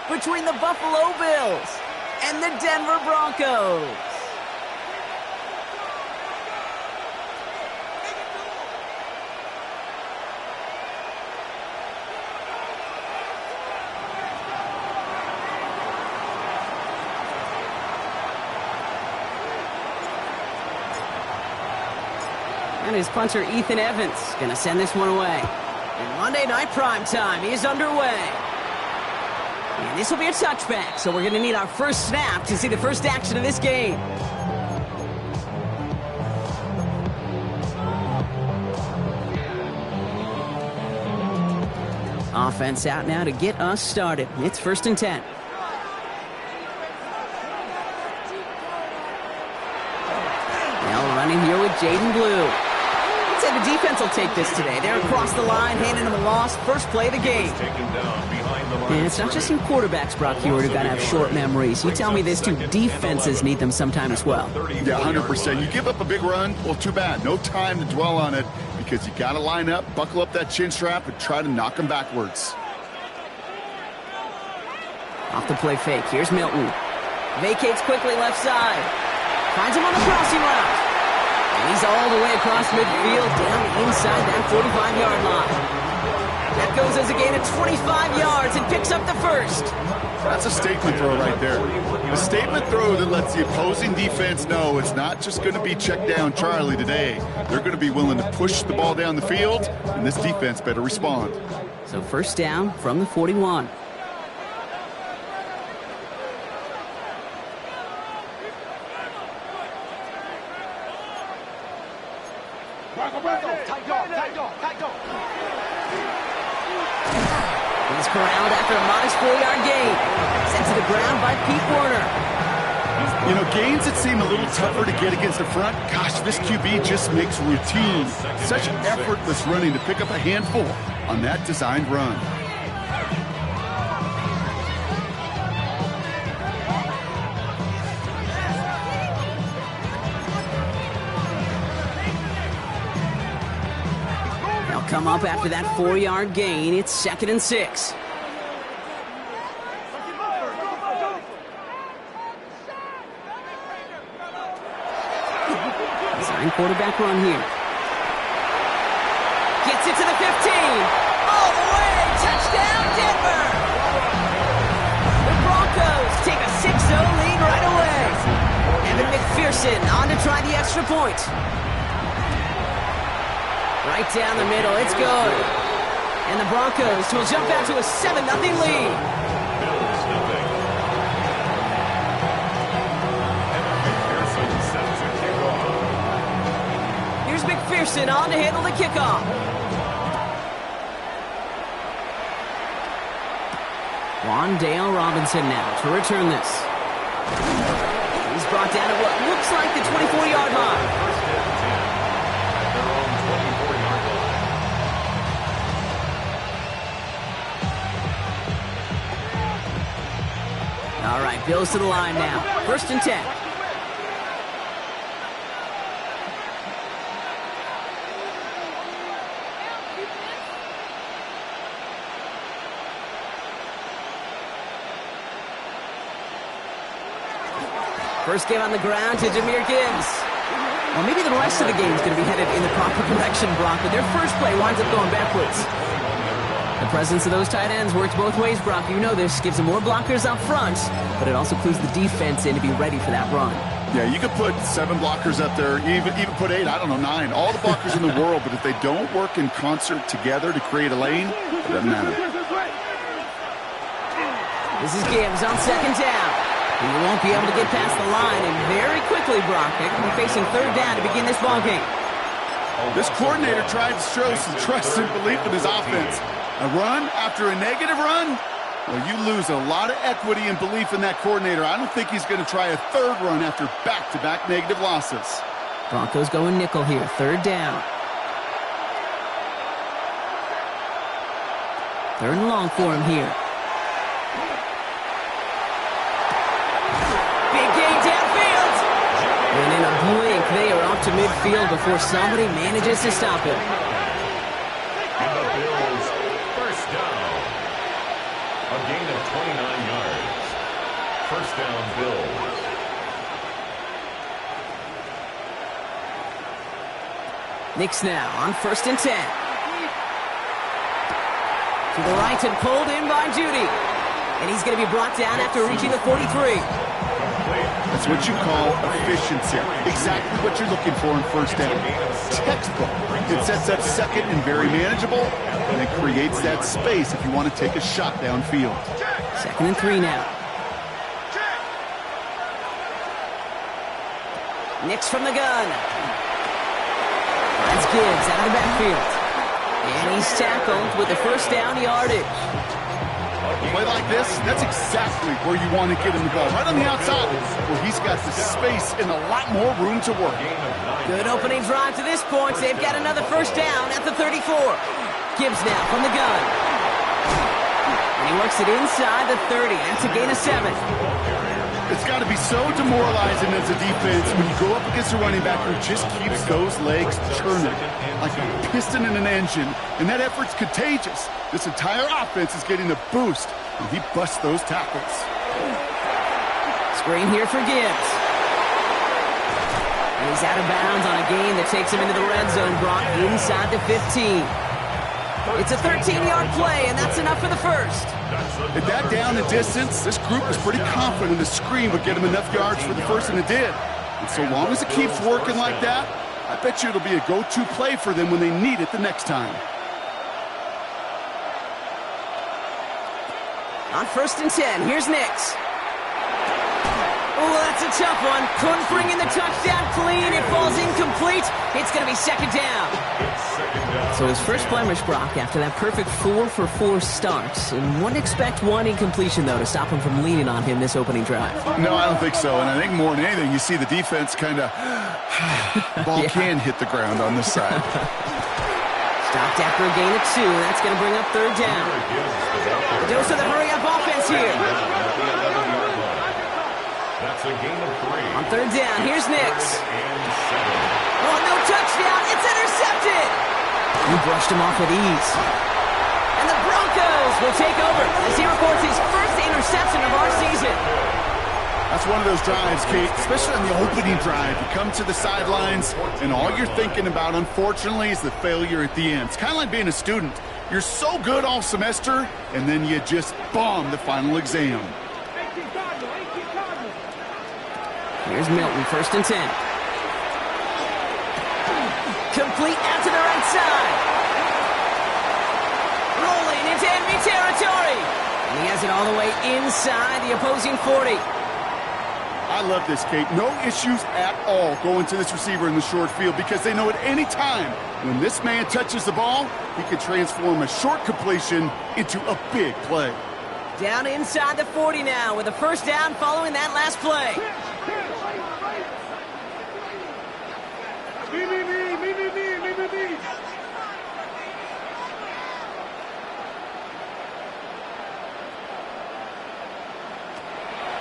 between the Buffalo Bills and the Denver Broncos. And his punter, Ethan Evans, going to send this one away. And Monday Night Primetime is underway. And this will be a touchback, so we're going to need our first snap to see the first action of this game. Offense out now to get us started. It's 1st and 10. Now running here with Jaden Blue. I'd say the defense will take this today. They're across the line, handing them a loss. First play of the game. And it's not just some quarterbacks, Brock Hewitt, who got to have short memories. You tell me this too, defenses need them sometime as well. Yeah, 100%. You give up a big run, well, too bad. No time to dwell on it because you got to line up, buckle up that chin strap, and try to knock them backwards. Off the play fake. Here's Milton. Vacates quickly left side. Finds him on the crossing route. And he's all the way across midfield, down inside that 45-yard line. That goes as a gain of 25 yards and picks up the first. That's a statement throw right there. A statement throw that lets the opposing defense know it's not just going to be check down Charlie today. They're going to be willing to push the ball down the field, and this defense better respond. So first down from the 41. He's corralled after a modest 4-yard gain. Sent to the ground by Pete Werner. You know, gains that seem a little tougher to get against the front, gosh, this QB just makes routine. Such effortless running to pick up a handful on that designed run. Come up after that 4-yard gain. It's 2nd and 6. Design quarterback run here. Gets it to the 15. All the way. Touchdown, Denver. The Broncos take a 6-0 lead right away. Evan McPherson on to try the extra point. Right down the middle, it's good. And the Broncos will jump out to a 7-0 lead. Here's McPherson on to handle the kickoff. Wandale Robinson now to return this. He's brought down at what looks like the 24-yard line. All right, Bills to the line now. 1st and 10. First game on the ground to Jahmyr Gibbs. Well, maybe the rest of the game is going to be headed in the proper direction, Brock, but their first play winds up going backwards. The presence of those tight ends works both ways, Brock. You know this. Gives them more blockers up front, but it also clues the defense in to be ready for that run. Yeah, you could put 7 blockers up there, even put 8, I don't know, 9. All the blockers in the world, but if they don't work in concert together to create a lane, it doesn't matter. This is Gibbs on 2nd down. He won't be able to get past the line, and very quickly, Brock, they're going to be facing 3rd down to begin this ball game. This coordinator tried to show some trust and belief in his offense. A run after a negative run? Well, you lose a lot of equity and belief in that coordinator. I don't think he's going to try a 3rd run after back-to-back negative losses. Broncos going nickel here, 3rd down. 3rd and long for him here. Big gain downfield. And in a blink, they are off to midfield before somebody manages to stop him. And the Bills, 1st down. A gain of 29 yards. First down, Bills. Knicks now on 1st and 10. To the right and pulled in by Judy. And he's going to be brought down after reaching the 43. That's what you call efficiency. Exactly what you're looking for in first down. Textbook. It sets up second and very manageable, and it creates that space if you want to take a shot downfield. 2nd and 3 now. Knicks from the gun. That's Gibbs out of the backfield. And he's tackled with the first down yardage. A play like this, that's exactly where you want to get him the ball. Right on the outside, where he's got the space and a lot more room to work. Good opening drive to this point. They've got another first down at the 34. Gibbs now from the gun. And he works it inside the 30. That's a gain of 7. It's got to be so demoralizing as a defense when you go up against a running back who just keeps those legs churning like a piston in an engine, and that effort's contagious. This entire offense is getting a boost, and he busts those tackles. Screen here for Gibbs. And he's out of bounds on a gain that takes him into the red zone, brought inside the 15. It's a 13-yard play, and that's enough for the first. At that down and distance, this group was pretty confident the screen would get him enough yards for the first, and it did. And so long as it keeps working like that, I bet you it'll be a go-to play for them when they need it the next time. On 1st and 10, here's Nix. Oh, that's a tough one. Couldn't bring in the touchdown clean. It falls incomplete. It's going to be 2nd down. So his first blemish, Brock, after that perfect 4-for-4 start. And wouldn't expect one incompletion, though, to stop him from leaning on him this opening drive. No, I don't think so. And I think more than anything, you see the defense kind of... ball can hit the ground on this side. Stopped after a gain of 2. That's going to bring up 3rd down. A dose of the hurry-up offense here. That's a gain of 3. On 3rd down, here's Nix. Oh, no touchdown. It's intercepted. He brushed him off with ease. And the Broncos will take over as he records his first interception of our season. That's one of those drives, Kate, especially on the opening drive. You come to the sidelines, and all you're thinking about, unfortunately, is the failure at the end. It's kind of like being a student. You're so good all semester, and then you just bomb the final exam. Here's Milton, 1st and 10. Complete out to the right side. Rolling into enemy territory. And he has it all the way inside the opposing 40. I love this, Kate. No issues at all going to this receiver in the short field because they know at any time when this man touches the ball, he can transform a short completion into a big play. Down inside the 40 now with a first down following that last play.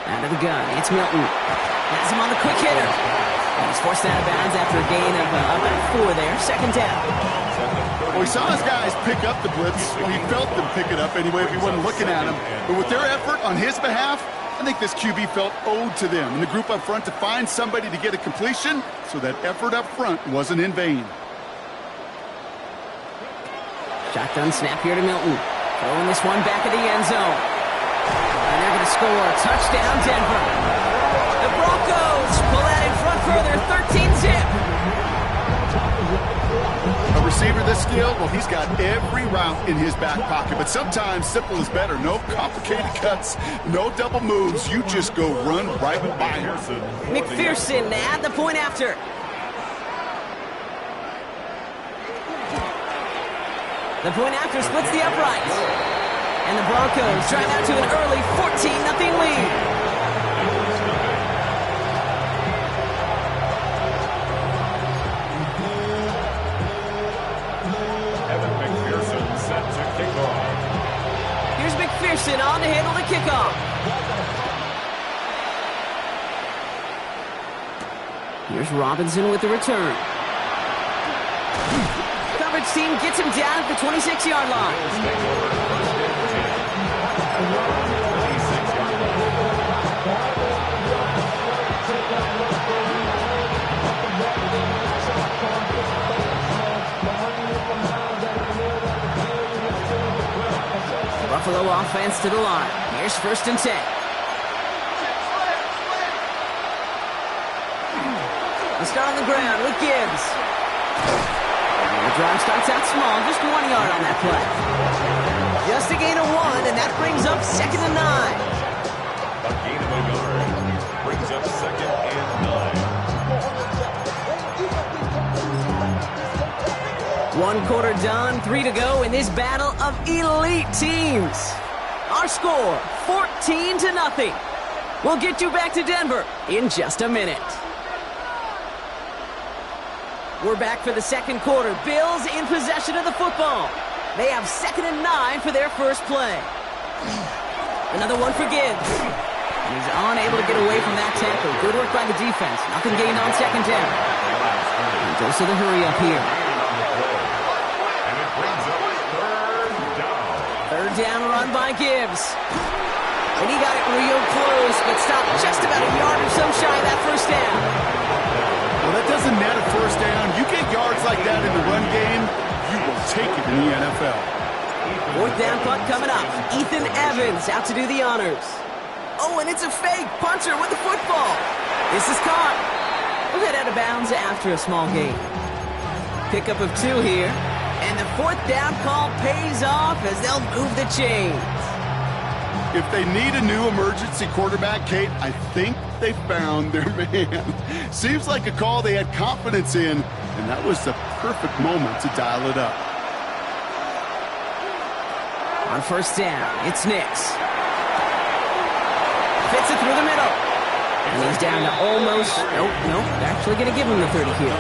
Out of the gun, it's Milton. Has him on the quick hitter. And he's forced out of bounds after a gain of about 4 there. 2nd down. Well, he saw his guys pick up the blitz. Well, he felt them pick it up anyway if he wasn't looking at him. But with their effort on his behalf, I think this QB felt owed to them and the group up front to find somebody to get a completion, so that effort up front wasn't in vain. Shotgun snap here to Milton. Throwing this one back at the end zone. And they're going to score. Touchdown, Denver. The Broncos pull that in front further. 13-zip. A receiver this skilled, well, he's got every route in his back pocket. But sometimes simple is better. No complicated cuts, no double moves. You just go run right by him. McPherson at the point after. The point after splits the uprights. And the Broncos drive out to an early 14-0 lead. Evan McPherson set to kick off. Here's McPherson on to handle the kickoff. Here's Robinson with the return. Coverage team gets him down at the 26-yard line. defense to the line. Here's 1st and 10. The start on the ground with Gibbs. The drive starts out small, just 1 yard on that play. Just a gain of 1, and that brings up 2nd and 9. A gain of a yard brings up 2nd and 9. 1 quarter done, 3 to go in this battle of elite teams. Our score, 14-0. We'll get you back to Denver in just a minute. We're back for the 2nd quarter. Bills in possession of the football. They have 2nd and 9 for their first play. Another one for Gibbs. And he's unable to get away from that tackle. Good work by the defense. Nothing gained on 2nd down. And goes to the hurry up here. And it brings up 3rd down. 3rd down run by Gibbs. And he got it real close, but stopped just about a yard or so shy of that 1st down. Well, that doesn't net a 1st down. You get yards like that in the run game, you will take it in the NFL. 4th down punt coming up. Ethan Evans out to do the honors. Oh, and it's a fake. Punter with the football. This is caught. We'll head out of bounds after a small gain. Pickup of 2 here. And the 4th down call pays off as they'll move the chains. If they need a new emergency quarterback, Kate, I think they found their man. Seems like a call they had confidence in, and that was the perfect moment to dial it up. On 1st down, it's Nix. Fits it through the middle. And he's down to almost... Nope, they're actually going to give him the 30 here.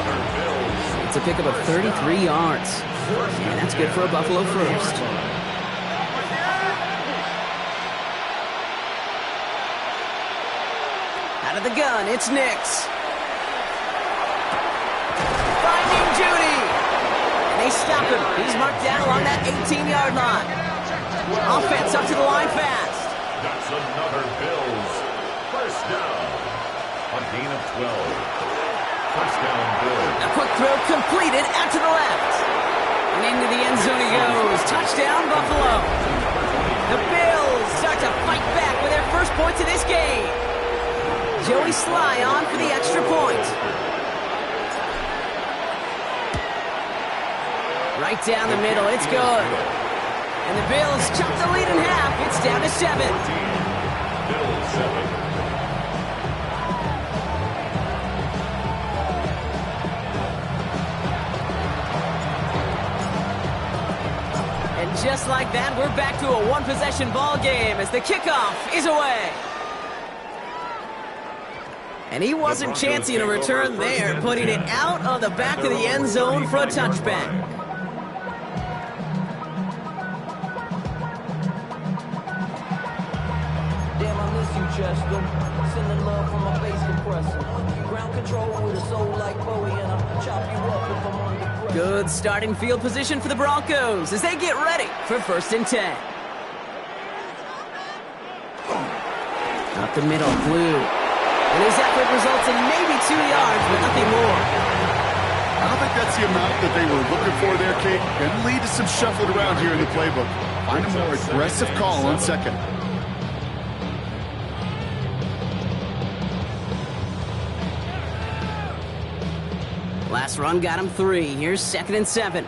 It's a pickup of 33 yards. And that's good for a Buffalo first. Out of the gun, it's Nix. Finding Judy. And they stop him. He's marked down along that 18-yard line. Offense up to the line fast. That's another Bills 1st down. A gain of 12. 1st down, Bills. A quick throw completed out to the left. And into the end zone he goes. Touchdown, Buffalo. The Bills start to fight back with their first points of this game. Joey Sly on for the extra point. Right down the middle, it's good. And the Bills chop the lead in half. It's down to 7. Bills 7. And just like that, we're back to a 1-possession ball game as the kickoff is away. And he wasn't chancing a return there, putting it out of the back of the end zone for a touchback. Damn, I miss you, Chester. Sending love from my bass compressor. Ground control with a soul like Bowie, and I'll chop you up if I'm under pressure. Good starting field position for the Broncos as they get ready for 1st and 10. Up the middle, Blue. And his effort results in maybe 2 yards, but nothing more. I don't think that's the amount that they were looking for there, Kate. Going to lead to some shuffling around here in the playbook. Find a more aggressive call on 2nd. Last run got him 3. Here's 2nd and 7.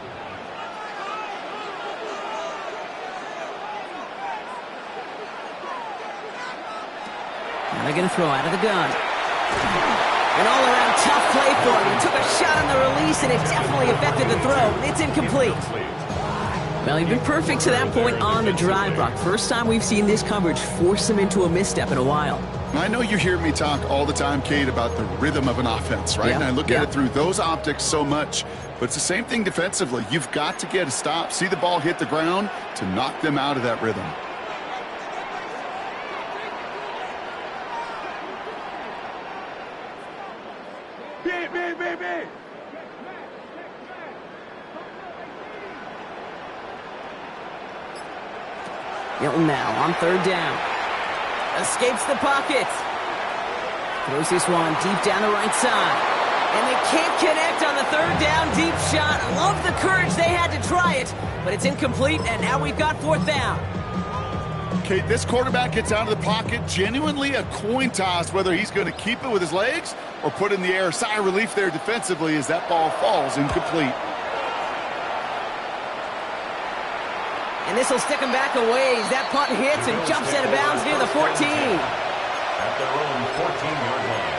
Now they're going to throw out of the gun. An all-around tough play for him. He took a shot on the release, and it definitely affected the throw. It's incomplete. Well, he's been perfect to that point on the drive, Brock. First time we've seen this coverage force him into a misstep in a while. I know you hear me talk all the time, Kate, about the rhythm of an offense, right? And I look at it through those optics so much. But it's the same thing defensively. You've got to get a stop, see the ball hit the ground to knock them out of that rhythm. Hilton now on 3rd down. Escapes the pocket. Throws this one deep down the right side. And they can't connect on the 3rd down deep shot. Love the courage they had to try it, but it's incomplete, and now we've got 4th down. Kate, this quarterback gets out of the pocket, genuinely a coin toss whether he's going to keep it with his legs or put it in the air. Sigh of relief there defensively as that ball falls incomplete. And this will stick him back a ways. That punt hits and jumps out of bounds near the 14. At their own 14-yard line.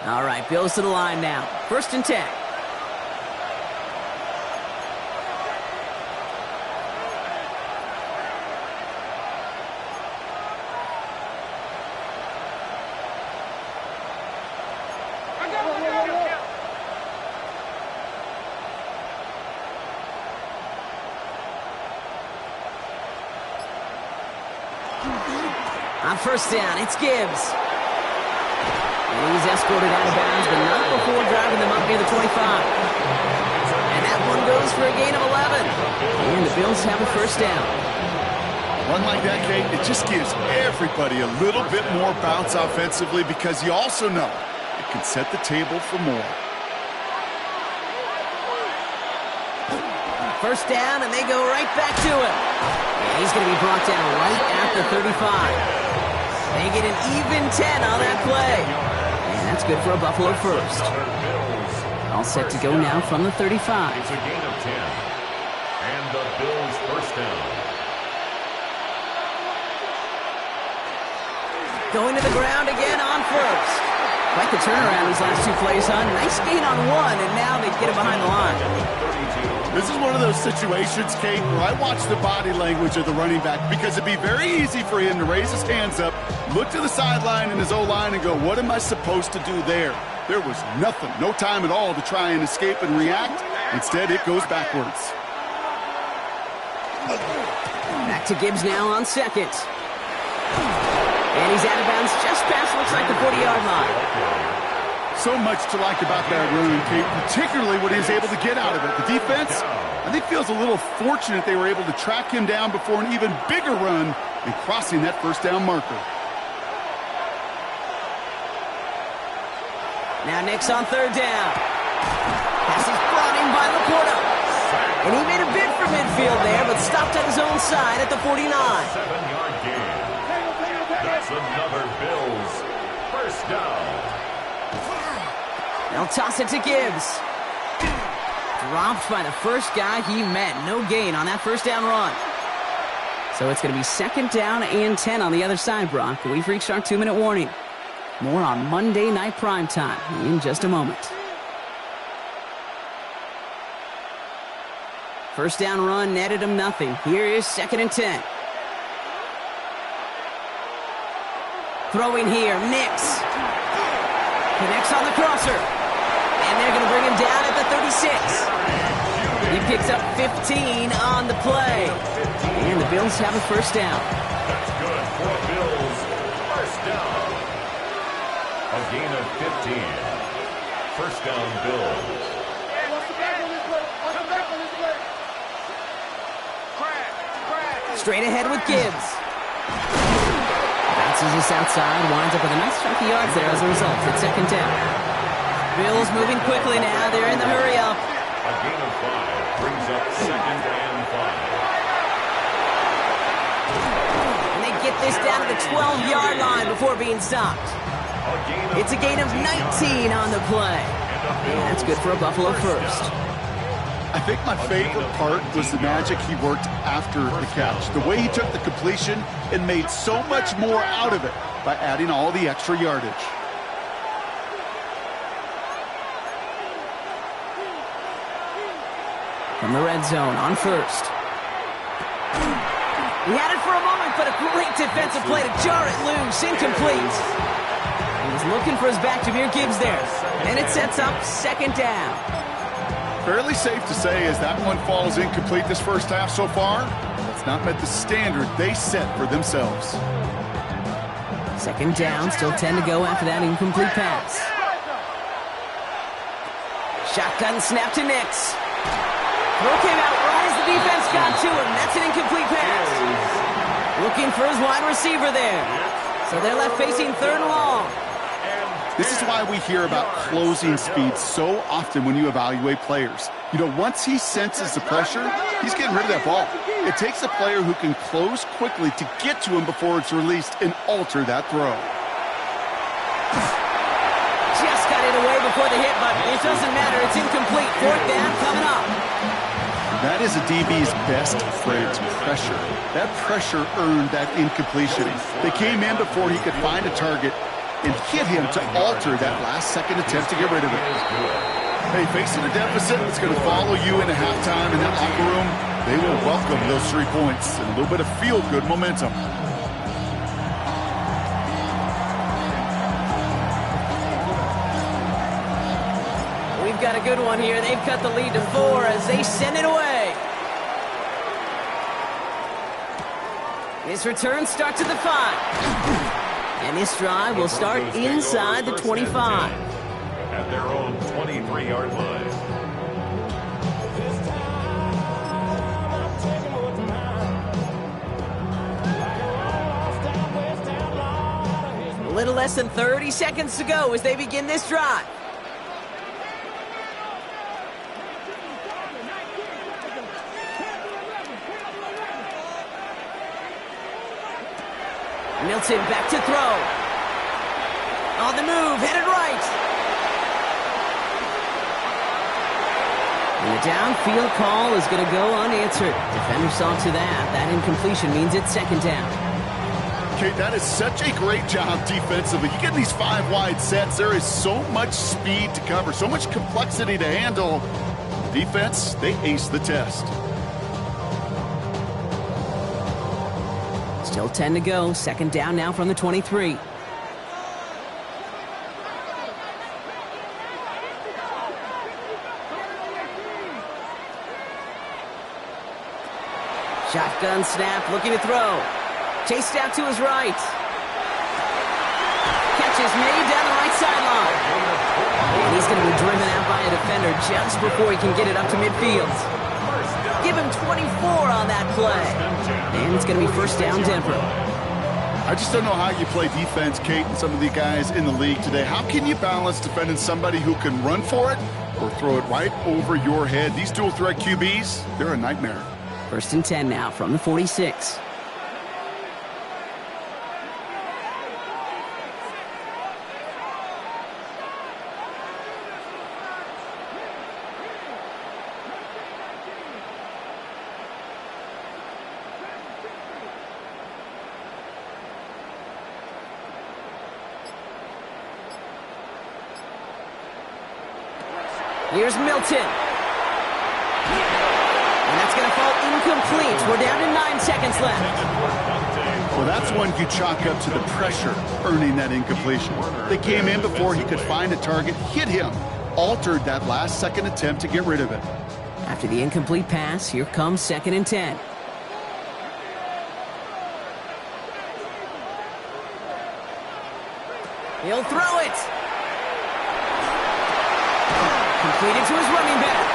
All right, Bills to the line now. 1st and 10. On 1st down, it's Gibbs. And he's escorted out of bounds, but not before driving them up near the 25. And that one goes for a gain of 11. And the Bills have a 1st down. One like that, Kate, it just gives everybody a little bit more bounce offensively because you also know it can set the table for more. 1st down, and they go right back to him. And he's going to be brought down right at the 35. They get an even 10 on that play. And that's good for a Buffalo 1st. All set to go now from the 35. It's a gain of 10. And the Bills 1st down. Going to the ground again on 1st. Quite the turnaround these last 2 plays, huh? Nice gain on 1, and now they get it behind the line. This is one of those situations, Kate, where I watch the body language of the running back because it'd be very easy for him to raise his hands up, look to the sideline in his O-line and go, what am I supposed to do there? There was nothing, no time at all to try and escape and react. Instead, it goes backwards. Back to Gibbs now on 2nd. And he's out of bounds just past, looks like the 40-yard line. So much to like about that run, Kate, particularly what he was able to get out of it. The defense, I think, feels a little fortunate they were able to track him down before an even bigger run and crossing that 1st down marker. Now Nick's on 3rd down. Pass is brought in by Laporta. And he made a bid for midfield there, but stopped on his own side at the 49. 7-yard gain. That's another Bills 1st down. They'll toss it to Gibbs. Dropped by the first guy he met. No gain on that 1st down run. So it's going to be 2nd down and 10 on the other side, Brock. We've reached our 2-minute warning. More on Monday Night Primetime in just a moment. 1st down run netted him nothing. Here is 2nd and 10. Throwing here, Nix. Connects on the crosser. And they're going to bring him down at the 36. He picks up 15 on the play. And the Bills have a 1st down. That's good for Bills 1st down. A gain of 15. 1st down Bills. Straight ahead with Gibbs. Bounces this outside, winds up with a nice chunk of yards there as a result. It's 2nd down. Bills moving quickly now. They're in the hurry up. A gain of 5 brings up 2nd and 5. And they get this down to the 12-yard line before being stopped. It's a gain of 19 on the play. And that's good for a Buffalo 1st. I think my favorite part was the magic he worked after the catch. The way he took the completion and made so much more out of it by adding all the extra yardage. From the red zone on 1st. He had it for a moment, but a great defensive play to jar it loose. Incomplete. He was looking for his back, Jahmyr Gibbs there. And it sets up 2nd down. Fairly safe to say as that one falls incomplete this 1st half so far, it's not met the standard they set for themselves. 2nd down, still 10 to go after that incomplete pass. Shotgun snap to Nix. Throw came out right as the defense got to him. That's an incomplete pass. Looking for his wide receiver there. So they're left facing 3rd and long. This is why we hear about closing speed so often when you evaluate players. You know, once he senses the pressure, he's getting rid of that ball. It takes a player who can close quickly to get to him before it's released and alter that throw. Just got it away before the hit, but it doesn't matter. It's incomplete. 4th down coming up. That is a DB's best friend, pressure. That pressure earned that incompletion. They came in before he could find a target and hit him to alter that last-second attempt to get rid of it. Hey, facing a deficit that's going to follow you into halftime in that locker room, they will welcome those 3 points and a little bit of feel-good momentum. We've got a good one here. They've cut the lead to 4 as they send it away. This return starts at the 5. And this drive will start inside the 25. At their own 23-yard line. A little less than 30 seconds to go as they begin this drive. Milton back to throw. On the move, headed right. And the downfield call is going to go unanswered. Defender saw to that. That incompletion means it's 2nd down. Okay, that is such a great job defensively. You get these 5 wide sets. There is so much speed to cover, so much complexity to handle. Defense, they ace the test. Still 10 to go. 2nd down now from the 23. Shotgun snap, looking to throw. Chased out to his right. Catch is made down the right sideline. And he's going to be driven out by a defender just before he can get it up to midfield. Give him 24 on that play. And it's going to be 1st down Denver. I just don't know how you play defense, Kate, and some of the guys in the league today. How can you balance defending somebody who can run for it or throw it right over your head? These dual threat QBs, they're a nightmare. 1st and 10 now from the 46. Here's Milton. And that's going to fall incomplete. We're down to 9 seconds left. Well, that's one you chalk up to the pressure earning that incompletion. They came in before he could find a target, hit him, altered that last-second attempt to get rid of it. After the incomplete pass, here comes 2nd and 10. He'll throw it. Completed to his running back.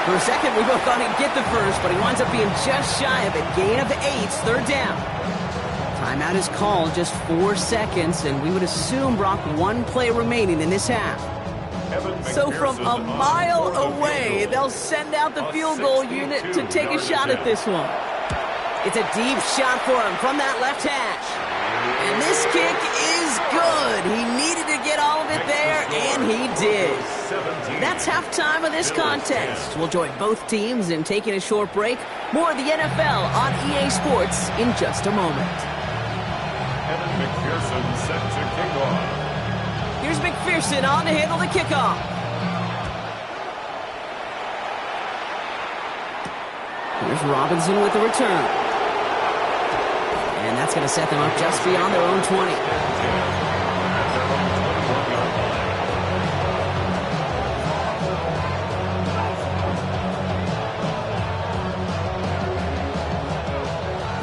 For a second, we both thought he'd get the first, but he winds up being just shy of it. Gain of 8, 3rd down. Timeout is called, just 4 seconds, and we would assume, Brock, 1 play remaining in this half. So from a mile away, they'll send out the field goal unit to take a shot at this one. It's a deep shot for him from that left hash. And this kick is good. He needed to get all of it there, and he did. That's halftime of this contest. We'll join both teams in taking a short break. More of the NFL on EA Sports in just a moment. Evan McPherson set to kick off. Here's McPherson on to handle the kickoff. Here's Robinson with the return. And that's going to set them up just beyond their own 20.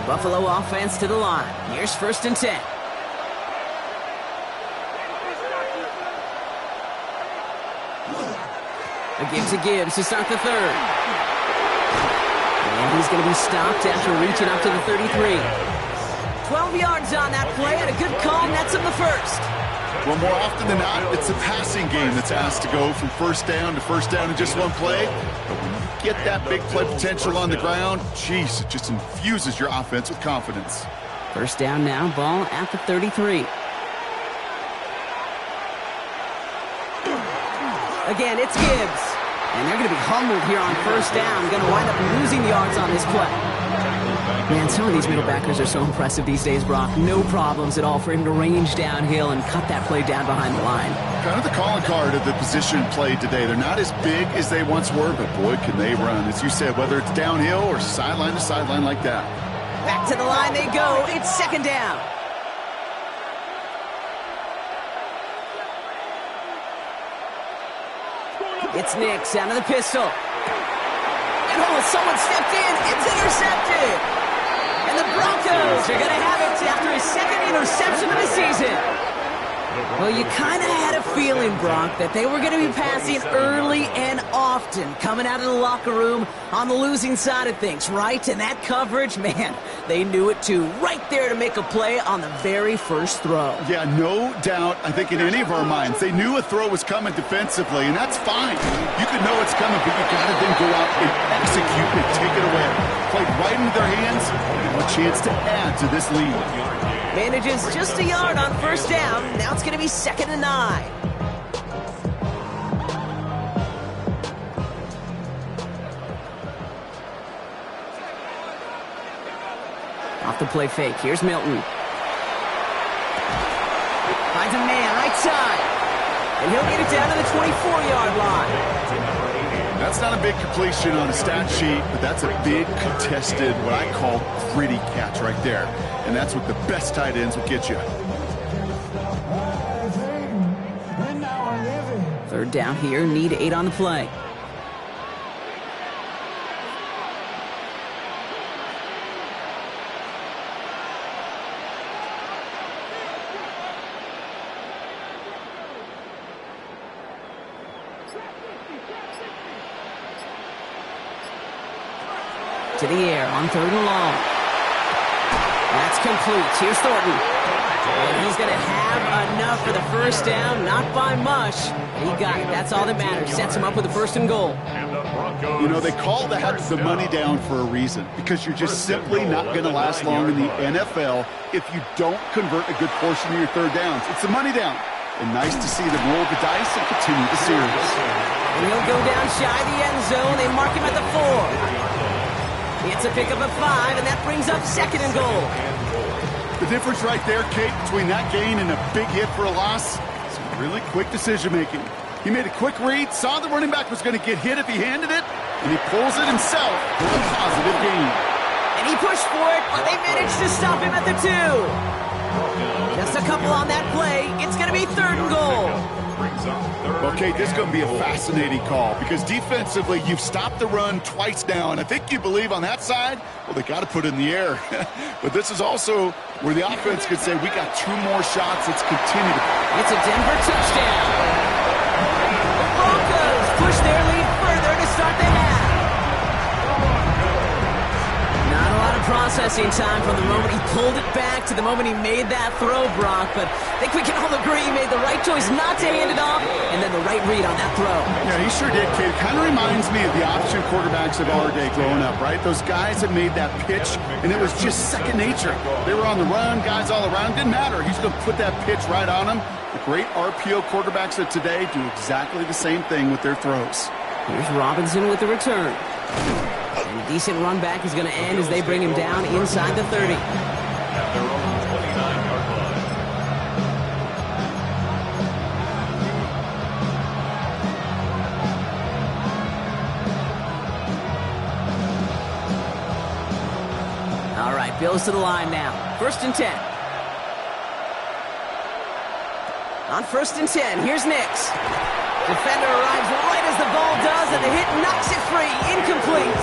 Buffalo offense to the line. Here's 1st and 10. A give to Gibbs to start the 3rd. And he's going to be stopped after reaching up to the 33. 12 yards on that play, and a good call nets him the first. Well, more often than not, it's a passing game that's asked to go from first down in just one play. But when you get that big play potential on the ground, geez, it just infuses your offense with confidence. First down now, ball at the 33. Again, it's Gibbs. And they're going to be humbled here on first down. Going to wind up losing yards on this play. Man, some of these middle backers are so impressive these days, Brock. No problems at all for him to range downhill and cut that play down behind the line. Kind of the calling card of the position played today. They're not as big as they once were, but boy, can they run. As you said, whether it's downhill or sideline to sideline like that. Back to the line they go. It's second down. It's Nix out of the pistol. And someone stepped in. It's intercepted. And the Broncos are going to have it after his second interception of the season. Well, you kind of had a feeling, Brock, that they were going to be passing early and often, coming out of the locker room on the losing side of things, right? And that coverage, man, they knew it too. Right there to make a play on the very first throw. Yeah, no doubt, I think in any of our minds, they knew a throw was coming defensively, and that's fine. You can know it's coming, but you got to then go out and execute and take it away. Played right into their hands, and a chance to add to this lead. Manages just a yard on first down. Now it's going to be 2nd and 9. Off the play fake. Here's Milton. Finds a man right side. And he'll get it down to the 24-yard line. That's not a big completion on a stat sheet, but that's a big contested, what I call gritty catch right there. And that's what the best tight ends will get you. 3rd down here, need 8 on the play. To the air on 3rd and long. That's complete. Here's Thornton. And he's going to have enough for the first down. Not by much. He got it. That's all that matters. Sets him up with a 1st and goal. You know, they call that the money down for a reason, because you're just simply not going to last long in the NFL if you don't convert a good portion of your 3rd downs. It's the money down. And nice to see them roll the dice and continue the series. And he'll go down shy of the end zone. They mark him at the 4. It's a pickup of 5, and that brings up 2nd and goal. The difference right there, Kate, between that gain and a big hit for a loss is really quick decision-making. He made a quick read, saw the running back was going to get hit if he handed it, and he pulls it himself for a positive gain. And he pushed for it, but they managed to stop him at the 2. Just a couple on that play. It's going to be 3rd and goal. Okay, this is going to be a fascinating call because defensively, you've stopped the run twice now, and I think you believe on that side, well, they got to put it in the air. But this is also where the offense could say, we got 2 more shots. Let's continue to. It's a Denver touchdown. The Broncos push their lead further to start the half. Not a lot of processing time from the moment he pulled it back to the moment he made that throw, Brock, but I think we can all agree he made the right choice not to hand it off, and then the right read on that throw. Yeah, he sure did, kid. Kind of reminds me of the option quarterbacks of our day growing up, right? Those guys that made that pitch, and it was just second nature. They were on the run, guys all around. Didn't matter. He's going to put that pitch right on them. The great RPO quarterbacks of today do exactly the same thing with their throws. Here's Robinson with the return. And a decent run back is going to end as they bring him down inside the 30. At their own 29-yard line. All right, Bills to the line now. 1st and 10. On 1st and 10, here's Nix. Defender arrives right as the ball does, and the hit knocks it free. Incomplete.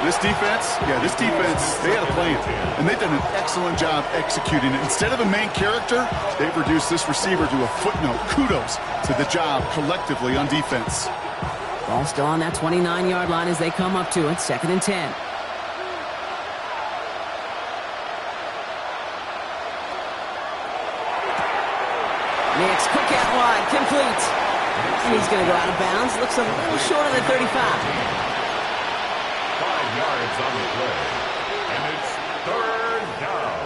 This defense, they had a plan, and they've done an excellent job executing it. Instead of a main character, they've reduced this receiver to a footnote. Kudos to the job collectively on defense. Ball still on that 29-yard line as they come up to it. 2nd and 10. Nix, quick out wide, complete. And he's going to go out of bounds. Looks a little short of the 35. 5 yards on the play. And it's 3rd down.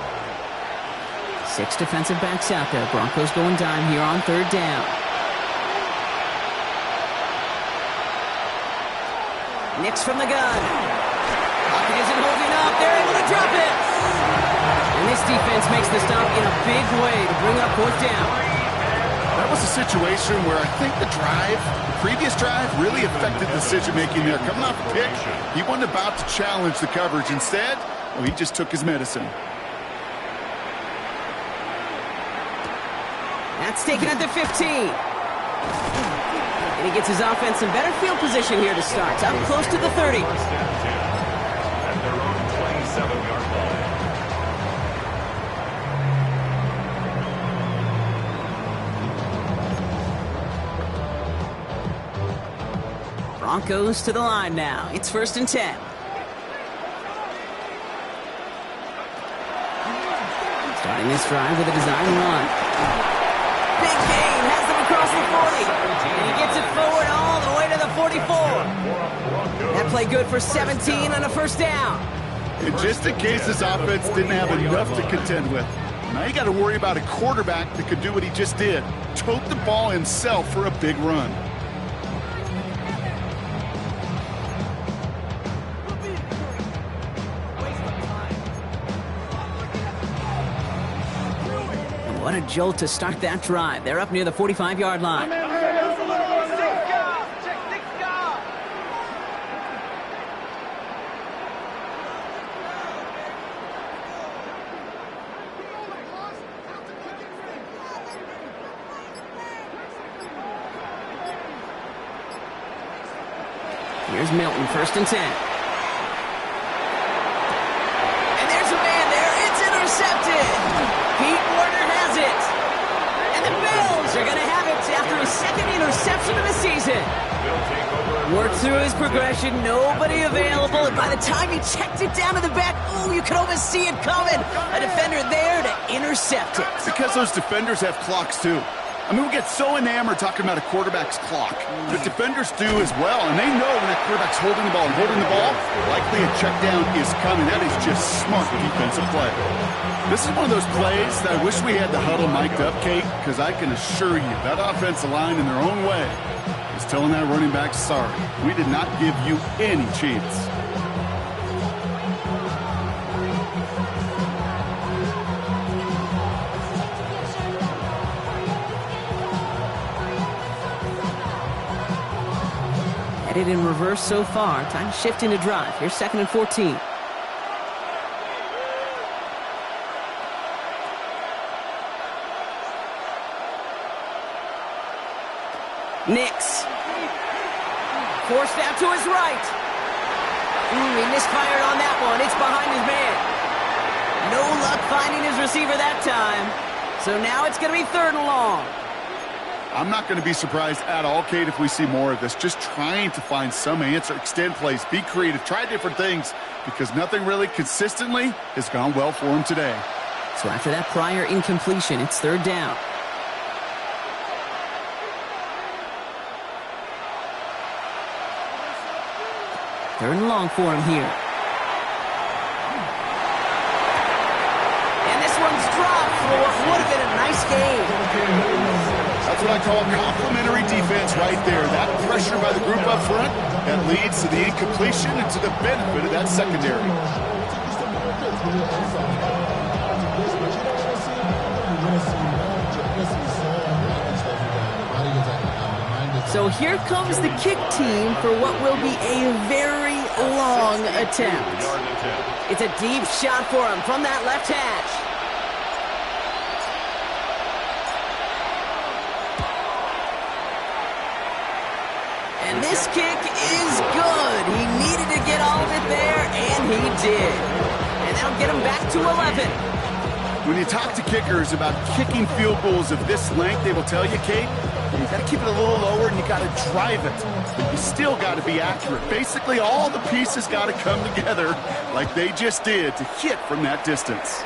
6 defensive backs out there. Broncos going dime here on 3rd down. Nix from the gun. Pocket isn't holding up. They're able to drop it. And this defense makes the stop in a big way to bring up 4th down. That was a situation where I think the previous drive, really affected decision-making there. Coming off a pick, he wasn't about to challenge the coverage. Instead, well, he just took his medicine. That's taken at the 15. And he gets his offense in better field position here to start. Up close to the 30. First down 10 at their own 27-yard line. Broncos to the line now. It's 1st and 10. Starting this drive with a design run. Big gain, has them across the 40. And he gets it forward all the way to the 44. That play good for 17 on a 1st down. And just in case his offense didn't have enough to contend with, now you got to worry about a quarterback that could do what he just did. Tote the ball himself for a big run. What a jolt to start that drive. They're up near the 45-yard line. Here's Milton, 1st and 10. And there's a man there. It's intercepted. Pete Warner has it. And the Bills are going to have it after his 2nd interception of the season. Worked through his progression, nobody available, and by the time he checked it down to the back, ooh, you could almost see it coming. A defender there to intercept it. Because those defenders have clocks too. I mean, we get so enamored talking about a quarterback's clock, but defenders do as well, and they know when that quarterback's holding the ball, likely a check down is coming. That is just smart defensive play. This is one of those plays that I wish we had the huddle mic'd up, Kate, because I can assure you that offensive line in their own way is telling that running back, sorry, we did not give you any chance. Headed in reverse so far. Time to shift into drive. Here's 2nd and 14. Nix. Forced out to his right. He misfired on that one. It's behind his man. No luck finding his receiver that time. So now it's going to be 3rd and long. I'm not going to be surprised at all, Kate, if we see more of this. Just trying to find some answer, extend plays, be creative, try different things, because nothing really consistently has gone well for him today. So after that prior incompletion, it's 3rd down. Third and long for him here. And this one's dropped for what would have been a nice game. That's what I call complimentary defense right there. That pressure by the group up front, that leads to the incompletion and to the benefit of that secondary. So here comes the kick team for what will be a very long attempt. It's a deep shot for him from that left hash. And this kick is good. He needed to get all of it there, and he did. And that'll get him back to 11. When you talk to kickers about kicking field goals of this length, they will tell you, Kate, you got to keep it a little lower and you got to drive it. But you still got to be accurate. Basically, all the pieces got to come together like they just did to hit from that distance.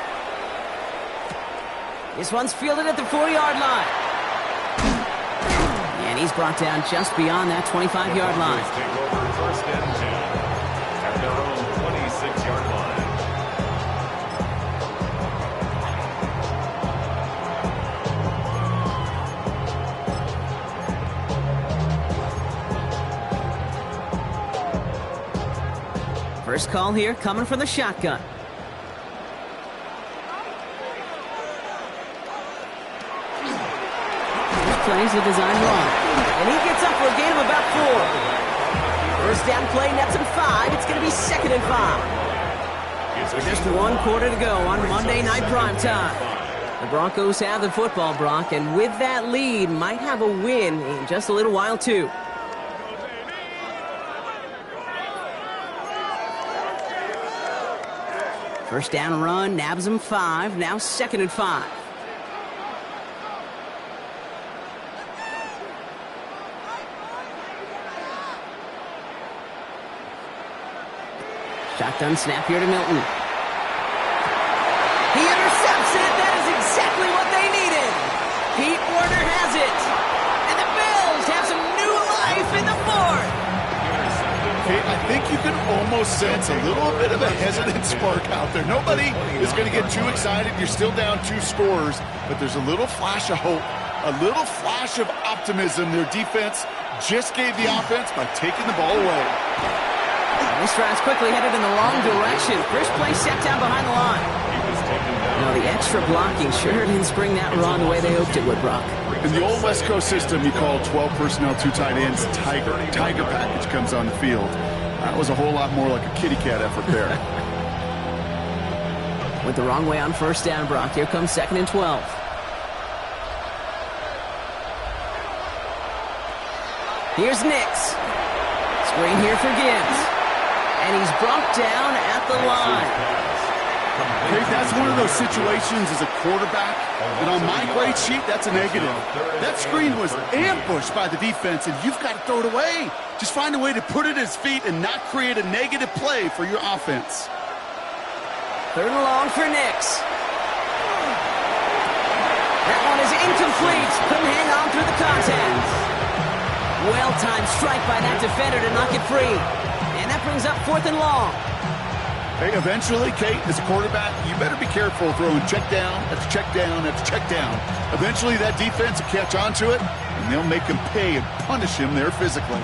This one's fielded at the 40-yard line. He's brought down just beyond that 25-yard line. Take over first and 10 at their own 26-yard line. First call here coming from the shotgun. Plays the design wrong. And he gets up for a gain of about 4. First down play nets him 5. It's going to be 2nd and 5. With just 1 quarter to go on Monday Night Primetime. The Broncos have the football, Brock, and with that lead, might have a win in just a little while, too. First down run, nabs him 5. Now 2nd and 5. Shotgun snap here to Milton. He intercepts it. That is exactly what they needed. Pete Warner has it. And the Bills have some new life in the 4th. Okay, I think you can almost sense a little bit of a hesitant spark out there. Nobody is going to get too excited. You're still down 2 scores, but there's a little flash of hope, a little flash of optimism. Their defense just gave the offense by taking the ball away. This drive's quickly headed in the wrong direction. First play set down behind the line. No, the extra blocking sure didn't spring that run the way they hoped it would, Brock. In the old West Coast system, you call 12 personnel, 2 tight ends, Tiger. Tiger package comes on the field. That was a whole lot more like a kitty cat effort there. Went the wrong way on first down, Brock. Here comes 2nd and 12. Here's Nix. Screen here for Gibbs. And he's brought down at the line. Okay, that's one of those situations as a quarterback, and on my grade sheet, that's a negative. That screen was ambushed by the defense, and you've got to throw it away. Just find a way to put it at his feet and not create a negative play for your offense. 3rd and long for Nix. That one is incomplete. Couldn't hang on through the contact. Well-timed strike by that defender to knock it free. And that brings up 4th and long. Hey, eventually, Kate, as a quarterback, you better be careful throwing check down after check down after check down. Eventually, that defense will catch on to it, and they'll make him pay and punish him there physically.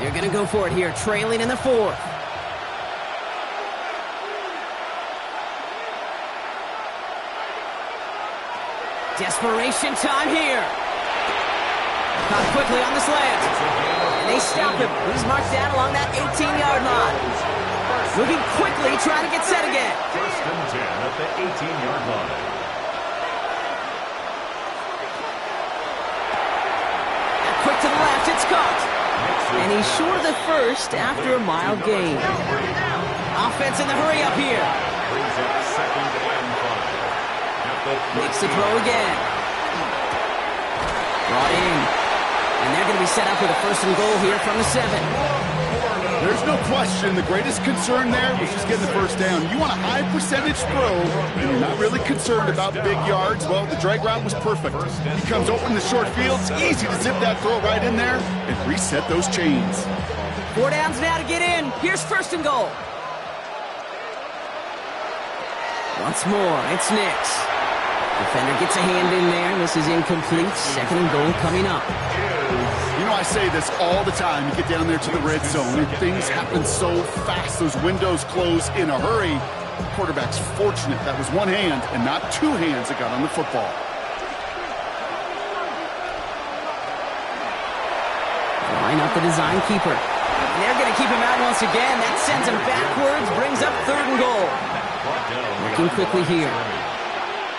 They're going to go for it here, trailing in the 4th. Desperation time here. Caught quickly on the slant. And they stop him. He's marked down along that 18-yard line. Moving quickly, trying to get set again. First and 10 at the 18-yard line. And quick to the left, it's caught. And he's short of the first after a mild gain. Offense in the hurry up here. Brings up 2nd and 5. Makes the throw again. Brought in. And they're going to be set up with a 1st and goal here from the 7. There's no question. The greatest concern there was just getting the 1st down. You want a high percentage throw, and you're not really concerned about big yards. Well, the drag route was perfect. He comes open in the short field. It's easy to zip that throw right in there and reset those chains. 4 downs now to get in. Here's 1st and goal. Once more, it's Nix. Defender gets a hand in there. This is incomplete. 2nd and goal coming up. You know, I say this all the time. You get down there to the red zone, and things happen so fast. Those windows close in a hurry. The quarterback's fortunate that was 1 hand and not 2 hands that got on the football. Line up the design keeper. And they're going to keep him out once again. That sends him backwards, brings up 3rd and goal. Working quickly here.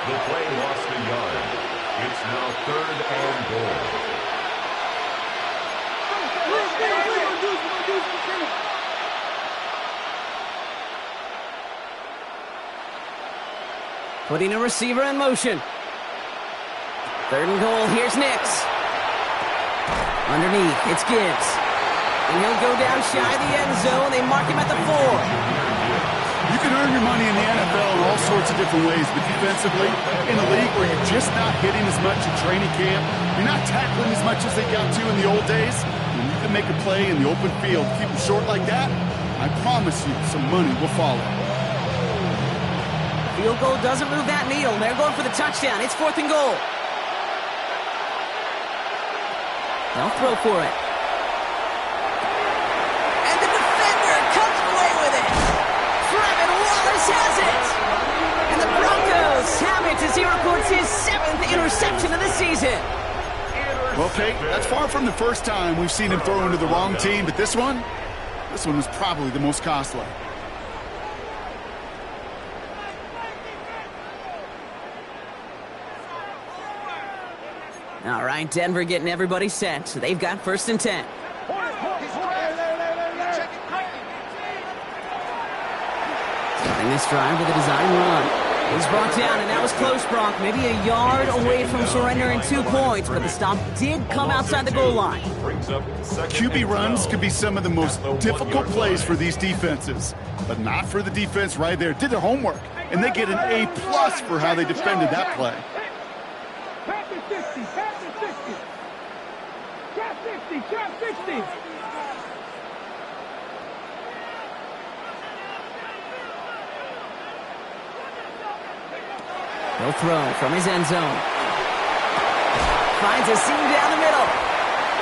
The play lost a yard. It's now 3rd and goal. Putting a receiver in motion. 3rd and goal. Here's Nix. Underneath, it's Gibbs. And he'll go down shy of the end zone. They mark him at the 4. can earn your money in the NFL in all sorts of different ways, but defensively, in a league where you're just not hitting as much at training camp, you're not tackling as much as they got to in the old days, when you can make a play in the open field, keep them short like that, I promise you some money will follow. Field goal doesn't move that needle. They're going for the touchdown. It's 4th and goal. They'll throw for it. And the defender comes away with it. Trevin Wallace has it. And the Broncos have it as he records his 7th interception of the season. Well, Kate, that's far from the first time we've seen him throw into the wrong team, but this one was probably the most costly. All right, Denver getting everybody set. So they've got 1st and 10. Starting this drive with a design run. He's brought down, and that was close, Brock. Maybe a yard away from surrendering 2 points, but the stop did come outside the goal line. QB runs could be some of the most difficult plays for these defenses, but not for the defense right there. Did their homework, and they get an A+ for how they defended that play. Pass it 60, pass it 60. Trap 60, trap 60. He'll throw from his end zone. Finds a seam down the middle.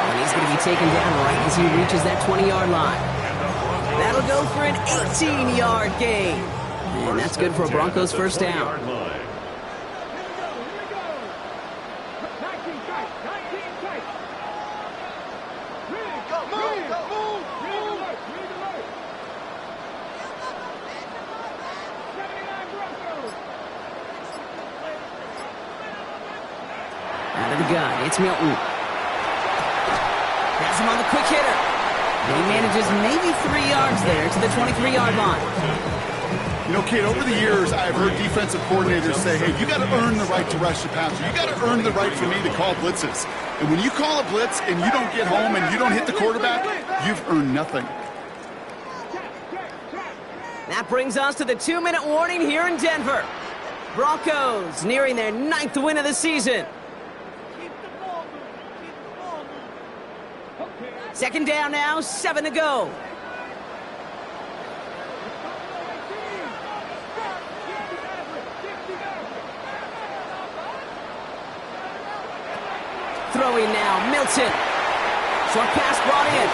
And he's going to be taken down right as he reaches that 20-yard line. That'll go for an 18-yard gain. And that's good for a Broncos first down. Out of the gun, it's Milton. Has him on the quick hitter. And he manages maybe 3 yards there to the 23-yard line. You know, Kate, over the years, I've heard defensive coordinators say, hey, you got to earn the right to rush the passer. You got to earn the right for me to call blitzes. And when you call a blitz and you don't get home and you don't hit the quarterback, you've earned nothing. That brings us to the 2-minute warning here in Denver. Broncos nearing their 9th win of the season. Second down now, 7 to go. Throwing now, Milton. Short pass brought in.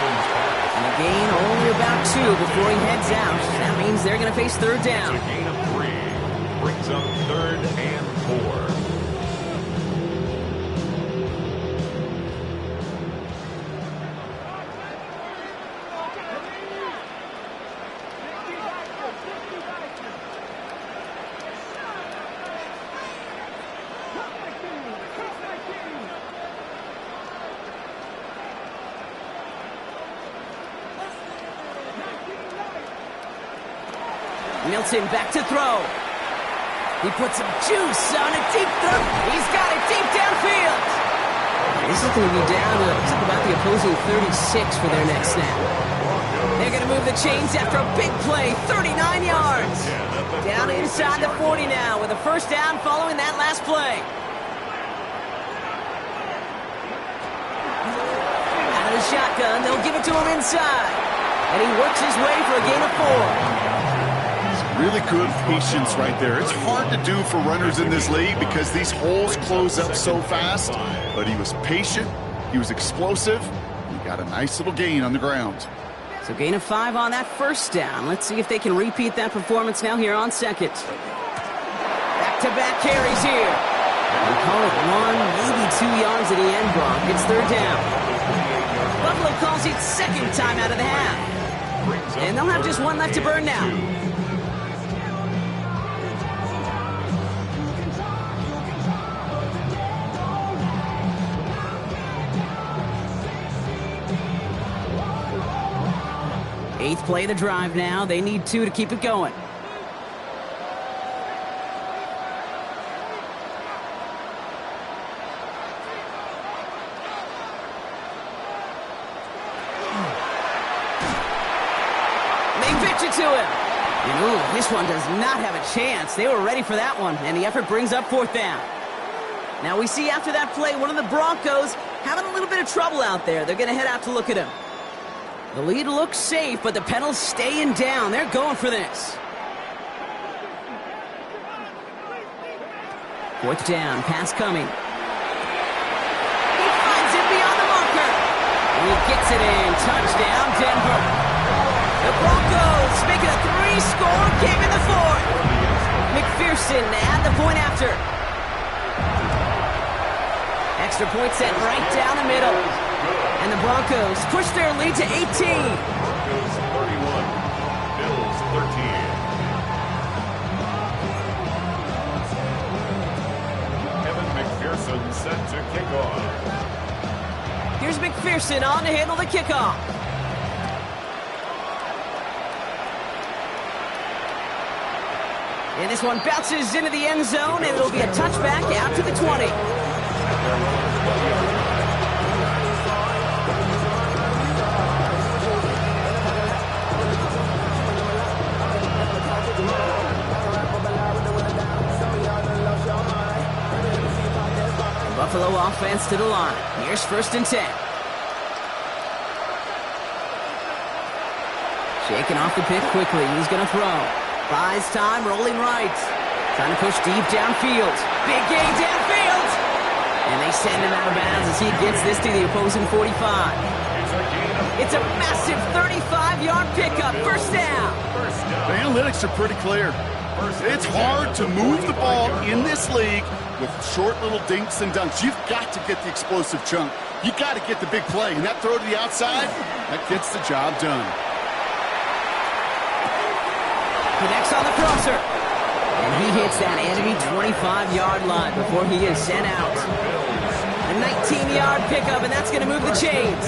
And a gain only about 2 before he heads out. That means they're going to face 3rd down. It's a gain of 3. Brings up 3rd and 4. Milton back to throw. He puts some juice on a deep throw. He's got it deep downfield. This is going to be down to about the opposing 36 for their next snap. They're going to move the chains after a big play, 39 yards. Down inside the 40 now with a first down following that last play. Out of the shotgun, they'll give it to him inside. And he works his way for a gain of 4. Really good patience right there. It's hard to do for runners in this league because these holes close up so fast. But he was patient. He was explosive. He got a nice little gain on the ground. So gain of 5 on that first down. Let's see if they can repeat that performance now here on second. Back-to-back carries here. We call it 1, maybe 2 yards at the end, Brock. It's 3rd down. Buffalo calls it 2nd time out of the half. And they'll have just 1 left to burn now. Eighth play of the drive now. They need 2 to keep it going. They pitch it to him. And ooh, this one does not have a chance. They were ready for that one, and the effort brings up 4th down. Now we see after that play, one of the Broncos having a little bit of trouble out there. They're going to head out to look at him. The lead looks safe, but the penalty's staying down. They're going for this. 4th down, pass coming. He finds it beyond the marker. And he gets it in. Touchdown, Denver. The Broncos make it a 3-score game in the 4th. McPherson add the point after. Extra point set right down the middle. And the Broncos push their lead to 18. Broncos 31, Bills 13. Kevin McPherson set to kick off. Here's McPherson on to handle the kickoff. And this one bounces into the end zone, and it'll be a touchback out to the 20. Buffalo offense to the line. Here's 1st and 10. Shaking off the pick quickly. He's going to throw. Buys time, rolling right. Trying to push deep downfield. Big gain downfield. And they send him out of bounds as he gets this to the opposing 45. It's a massive 35-yard pickup. 1st down. The analytics are pretty clear. It's hard to move the ball in this league with short little dinks and dunks. You've got to get the explosive chunk. You've got to get the big play. And that throw to the outside, that gets the job done. Connects on the crosser. And he hits that enemy 25-yard line before he is sent out. A 19-yard pickup, and that's going to move the chains.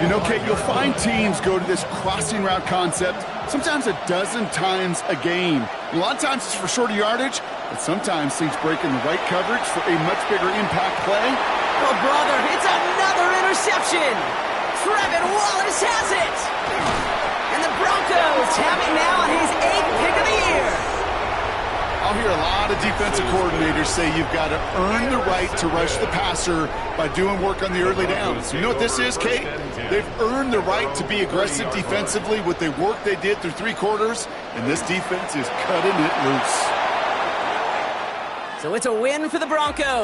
You know, Kate, you'll find teams go to this crossing route concept sometimes a dozen times a game. A lot of times it's for shorter yardage, but sometimes things break in the right coverage for a much bigger impact play. Oh, brother, it's another interception. Trevin Wallace has it. And the Broncos have it now on his 8th pick of the year. I'll hear a lot of defensive coordinators say you've got to earn the right to rush the passer by doing work on the early downs. You know what this is, Kate? They've earned the right to be aggressive defensively with the work they did through 3 quarters, and this defense is cutting it loose. So it's a win for the Broncos.